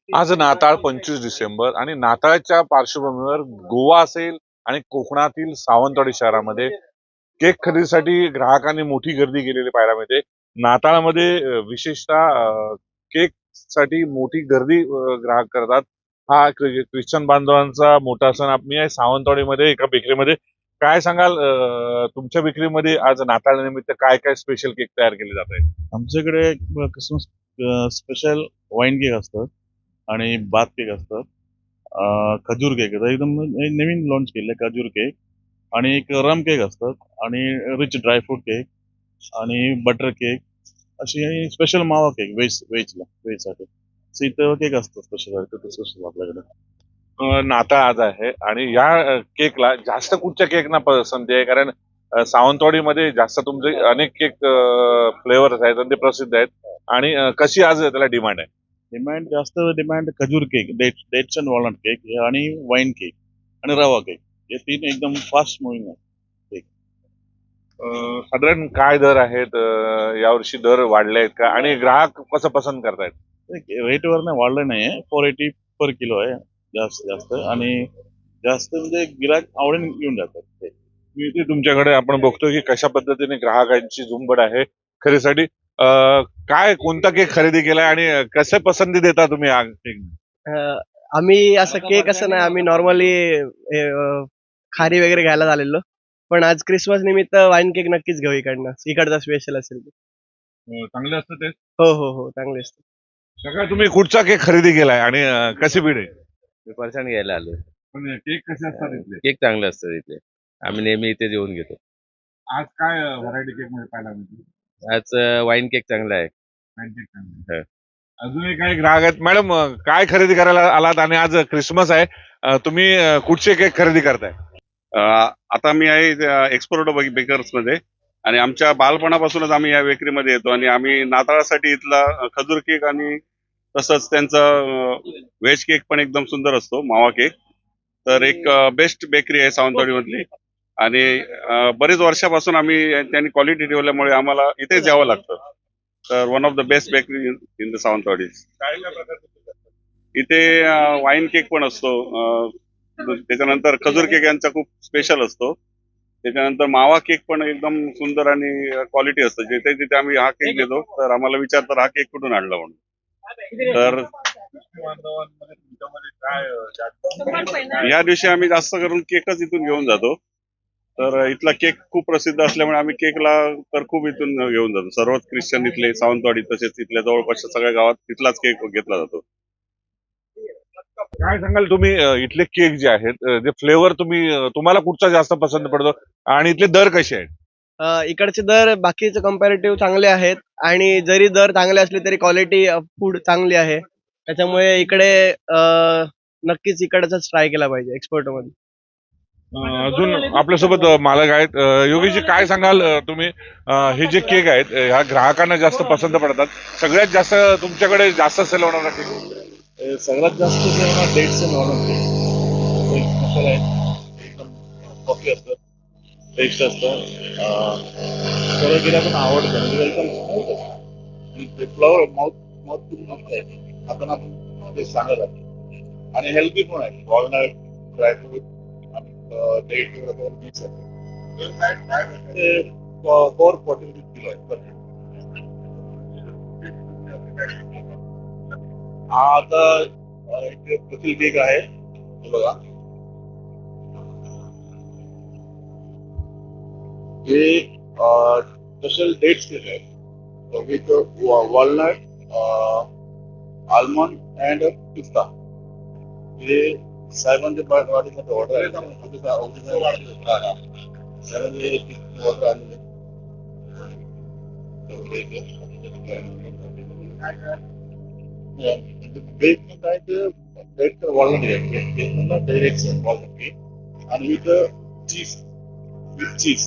आज नाताळ 25 डिसेंबर आणि नाताळच्या पार्श्वभूमीवर गोवा असेल आणि कोकणातील सावंतवाडी शहरामध्ये केक खरेदीसाठी ग्राहकांनी मोठी गर्दी केलेली पाहायला मिळते. नाताळमध्ये विशेषतः केक साठी मोठी गर्दी ग्राहक करतात. हा ख्रिश्चन बांधवांचा मोठा सण. मी आहे सावंतवाडीमध्ये एका बेकरीमध्ये. काय सांगाल, तुमच्या बेकरीमध्ये आज नाताळ निमित्त काय काय स्पेशल केक तयार केले जात आहेत? आमच्याकडे क्रिसमस स्पेशल वाईन केक असतं आणि बाथ केक असतं. खजूर केक आहे एकदम नवीन लॉन्च केले खजूर केक आणि एक रम केक असतात आणि रिच ड्रायफ्रूट केक आणि बटर केक अशी स्पेशल मावा केक व्हेजसाठी इथं केक असतं स्पेशल आपल्याकडे. नाताळ आज आहे आणि या केकला जास्त कुठच्या केकना पसंती आहे? कारण सावंतवाडीमध्ये जास्त तुमचे अनेक केक फ्लेवर्स आहेत आणि ते प्रसिद्ध आहेत. आणि कशी आज त्याला डिमांड आहे? डिमांड खजूर cake, dates and walnut cake आणि वाईन केक आणि रवा केक हे तीन एकदम फास्ट मुव्हिंग आहे. साधारण काय दर आहेत? यावर्षी दर वाढले आहेत का आणि ग्राहक कसं पसंत करतायत? रेटवर नाही वाढलं नाहीये. 480 पर किलो आहे जास्त जास्त आणि जास्त म्हणजे गिराक आवडीने घेऊन जातात ते. इथे तुमच्याकडे आपण बघतो की कशा पद्धतीने ग्राहकांची झुंबड आहे खरेदीसाठी. काय कोणता केक खरेदी केलाय आणि कसे पसंती देता तुम्ही हा केक? आम्ही असं केक असं नाही, आम्ही नॉर्मली खारी वगैरे घ्यायला झालेलो. पण आज क्रिसमस निमित्त वाईन केक नक्कीच घेऊ इकडनं. इकडचा स्पेशल असेल ते. चांगले असतं ते. हो, हो, हो. चांगले असते. सगळ्यात तुम्ही कुठचा केक खरेदी केलाय आणि कशी बीड आहे? मी फरसाण घ्यायला आलोय. पण केक कसे असतात इथले? केक चांगले असतात इथे. आम्ही नेहमी इथे येऊन घेतो. आज काय व्हरायटी केक मध्ये पाहायला मिळते? आज वाईन केक चांगला आहे. केक चांगले. हं. अजूनही काही ग्राहक आहेत. मॅडम, काय खरेदी करायला आलात आणि आज क्रिसमस आहे, तुम्ही कुठचे केक खरेदी करताय? आता मी आहे एक्सपोर्ट बेकर्स मध्ये आणि आमच्या बालपणापासूनच आम्ही या बेकरीमध्ये येतो आणि आम्ही नाताळासाठी इथला खजूर केक आणि तसंच त्यांचा व्हेज केक पण एकदम सुंदर असतो, मावा केक. तर एक बेस्ट बेकरी आहे सावंतवाडी मधली आणि बरेच वर्षापासून आम्ही त्यांनी क्वालिटी ठेवल्यामुळे आम्हाला इथेच यावं लागतं. तर one of the best bakery in the Sawantwadi. इथे वाईन केक पण असतो, त्याच्यानंतर खजूर केक यांचा खूप स्पेशल असतो. त्याच्यानंतर मावा केक पण एकदम सुंदर आणि क्वालिटी असतं. जिथे जिथे आम्ही हा केक घेतो तर आम्हाला विचारतात हा केक कुठून आणला म्हणून. तर या दिवशी आम्ही जास्त करून केकच इथून घेऊन जातो. तर इथला केक खूप प्रसिद्ध असल्यामुळे आम्ही केकला तर खूप इथून घेऊन जातो. सर्वच ख्रिश्चन इथले सावंतवाडी तसेच इथल्या जवळपासच्या सगळ्या गावात तिथलाच केक घेतला जातो. काय सांगाल तुम्ही, इथले केक जे आहेत, जे फ्लेवर तुम्हाला कुठचा जास्त पसंत पडतो आणि इथले दर कसे आहेत? इकडचे दर बाकीचे कंपॅरेटिव्ह चांगले आहेत आणि जरी दर चांगले असले तरी क्वालिटी फूड चांगली आहे. त्याच्यामुळे इकडे नक्कीच इकडचाच ट्राय केला पाहिजे एक्सपोर्टमध्ये. अजून आपल्यासोबत मालक आहेत. योगीजी, काय सांगाल तुम्ही, हे जे केक आहेत ह्या ग्राहकांना जास्त पसंत पडतात, सगळ्यात जास्त तुमच्याकडे जास्त सेल होणारा केक? सगळ्यात जास्त डेट्स अँड वॉलनट केक मसाला आहे एकदम कॉफी असतं, टेस्ट असतं. सर्व गिरायकांना आवडतं म्हणजे एकदम स्मूथ असतं आणि फ्लॉवर माउथ मस्त आहे. आपण ते सांगत आहे आणि हेल्दी पण आहे. वॉलनट, ड्रायफ्रूट आणि डेट वगैरे मिक्स आहे. ते 440 किलो आहे. हा आता इथे प्रति केक आहे, हे बघा. हे स्पेशल डेट्स केक आहे विथ वॉलनट, आल्मंड अँड पिस्ता. हे साहेबांच्या वाढीसाठी ऑर्डर आहे. साहेबांचे ऑर्डर आलेले. बेक काय तर बेक तर वॉलनट आहे. बेक डायरेक्ट वॉलनट केक आणि विथ चीज, विथ चीज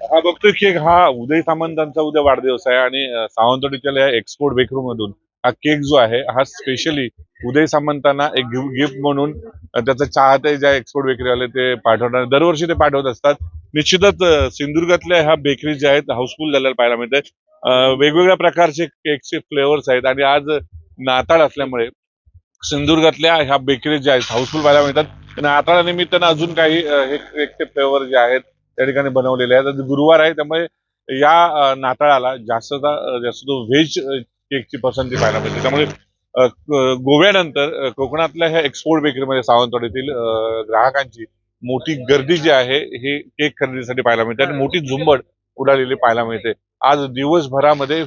हा बघतोय केक, हा उदय सामंतांचा उद्या वाढदिवस आहे आणि सावंतवाडीच्या एक्सपोर्ट बेकरी मधून हा केक जो आहे हा स्पेशली उदय सामंतांना एक गिफ्ट म्हणून त्याचा चाहते ज्या एक्सपोर्ट बेकरी वाले ते पाठवतात. दरवर्षी ते पाठवत असतात. निश्चितच सिंधुदुर्गातल्या ह्या बेकरी ज्या आहेत हाऊसफुल झालेल्या पाहायला मिळतात. वेगवेगळ्या प्रकारचे केकचे फ्लेवर्स आहेत आणि आज नाताळ असल्यामुळे सिंधुदुर्गातल्या ह्या बेकरी ज्या आहेत हाऊसफुल पाहायला मिळतात. नाताळानिमित्तानं अजून काही हे केकचे फ्लेवर जे आहेत त्या ठिकाणी बनवलेले आहेत. आज गुरुवार आहे त्यामुळे या नाताळाला जास्त व्हेज केकची पसंती पाहायला मिळते. त्यामुळे गोव्यानंतर कोकणातल्या ह्या एक्सपोर्ट बेकरीमध्ये सावंतवाडीतील ग्राहकांची मोठी गर्दी जी आहे ही केक खरेदीसाठी पाहायला मिळते आणि मोठी झुंबड उडालेली पाहायला मिळते. आज दिवसभरामध्ये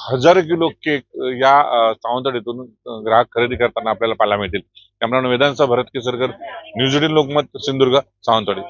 हजारो किलो केक या सावंतवाडीतून ग्राहक खरेदी करताना आपल्याला पाहायला मिळतील. कॅमेरामॅन वेदांचा भरत केसरकर, न्यूज 18 लोकमत, सिंधुदुर्ग, सावंतवाडी.